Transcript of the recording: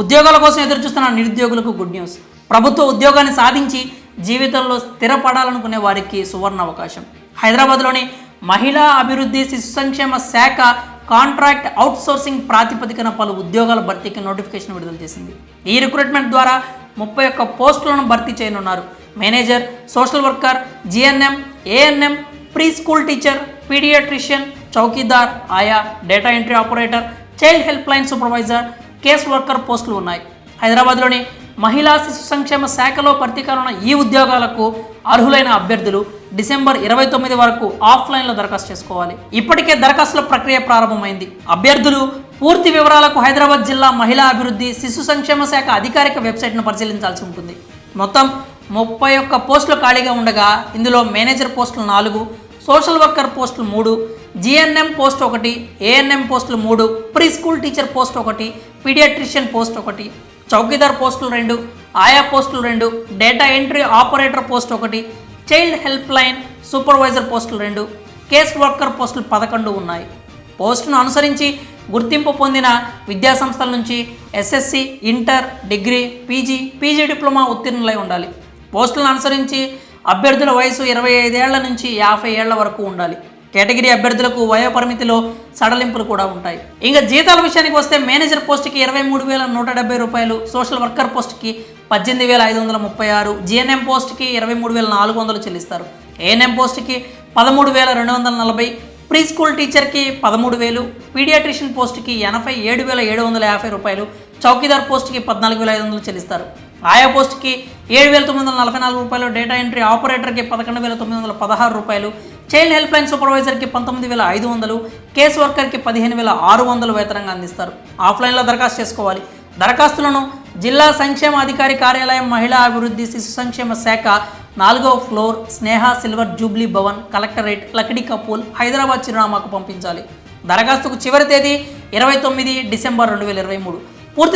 ఉద్యోగాల కోసం ఎదురుచూస్తున్న నిరుద్యోగులకు గుడ్ న్యూస్. ప్రభుత్వ ఉద్యోగాన్ని సాధించి జీవితంలో స్థిరపడాలనుకునే వారికి సువర్ణ అవకాశం. హైదరాబాద్లోని మహిళా అభివృద్ధి శిశు సంక్షేమ శాఖ కాంట్రాక్ట్ అవుట్సోర్సింగ్ ప్రాతిపదికన పలు ఉద్యోగాల భర్తీకి నోటిఫికేషన్ విడుదల చేసింది. ఈ రిక్రూట్మెంట్ ద్వారా 31 పోస్టులను భర్తీ చేయనున్నారు. Manager, social worker, GNM, ANM, pre school teacher, pediatrician, chowkidar, ఆయా, data entry operator, child help line supervisor, case worker పోస్టులు ఉన్నాయి. హైదరాబాద్లోని మహిళా శిశు సంక్షేమ శాఖలో భర్తీ కానున్న ఈ ఉద్యోగాలకు అర్హులైన అభ్యర్థులు డిసెంబర్ 29 వరకు ఆఫ్లైన్లో దరఖాస్తు చేసుకోవాలి. ఇప్పటికే దరఖాస్తుల ప్రక్రియ ప్రారంభమైంది. అభ్యర్థులు పూర్తి వివరాలకు హైదరాబాద్ జిల్లా మహిళా అభివృద్ధి శిశు సంక్షేమ శాఖ అధికారిక వెబ్సైట్ను పరిశీలించాల్సి ఉంటుంది. మొత్తం 31 పోస్టులు ఖాళీగా ఉండగా ఇందులో మేనేజర్ పోస్టులు 4, సోషల్ వర్కర్ పోస్టులు 3, జిఎన్ఎం పోస్ట్ 1, ఏఎన్ఎం పోస్టులు 3, pre school teacher post 1, paediatrician post 1, chowkidar పోస్టులు 2, ఆయా పోస్టులు 2, data entry operator post 1, child help line supervisor పోస్టులు 2, కేస్ వర్కర్ పోస్టులు 11 ఉన్నాయి. పోస్టును అనుసరించి గుర్తింపు పొందిన విద్యాసంస్థల నుంచి SSC, inter, degree, PG diploma ఉత్తీర్ణులై ఉండాలి. పోస్టులను అనుసరించి అభ్యర్థుల వయసు 25 ఏళ్ల నుంచి 50 ఏళ్ల వరకు ఉండాలి. కేటగిరీ అభ్యర్థులకు వయోపరిమితిలో సడలింపులు కూడా ఉంటాయి. ఇంకా జీతాల విషయానికి వస్తే మేనేజర్ పోస్టుకి 23,170 రూపాయలు, సోషల్ వర్కర్ పోస్టుకి 18,536, జిఎన్ఎం పోస్టుకి 23,400 చెల్లిస్తారు. ఏఎన్ఎం పోస్టుకి 13,240, ప్రీ స్కూల్ టీచర్కి 13,000, పీడియాట్రిషియన్ పోస్టుకి 87,750 రూపాయలు, చౌకీదార్ పోస్టుకి 14,500 చెల్లిస్తారు. ఆయా పోస్టుకి 7,944 రూపాయలు, డేటా ఎంట్రీ ఆపరేటర్కి 11,916 రూపాయలు, చైల్డ్ హెల్ప్ లైన్ సూపర్వైజర్కి 19,500, కేస్ వర్కర్కి 15,600 వేతనంగా అందిస్తారు. ఆఫ్లైన్లో దరఖాస్తు చేసుకోవాలి. దరఖాస్తులను జిల్లా సంక్షేమ అధికారి కార్యాలయం, మహిళా అభివృద్ధి శిశు సంక్షేమ శాఖ, 4వ floor, Sneha silver jubilee Bhavan, collectorate, Lakdi Kapul, Hyderabad చిరునామాకు పంపించాలి. దరఖాస్తుకు చివరి తేదీ 29 డిసెంబర్ 2023. పూర్తి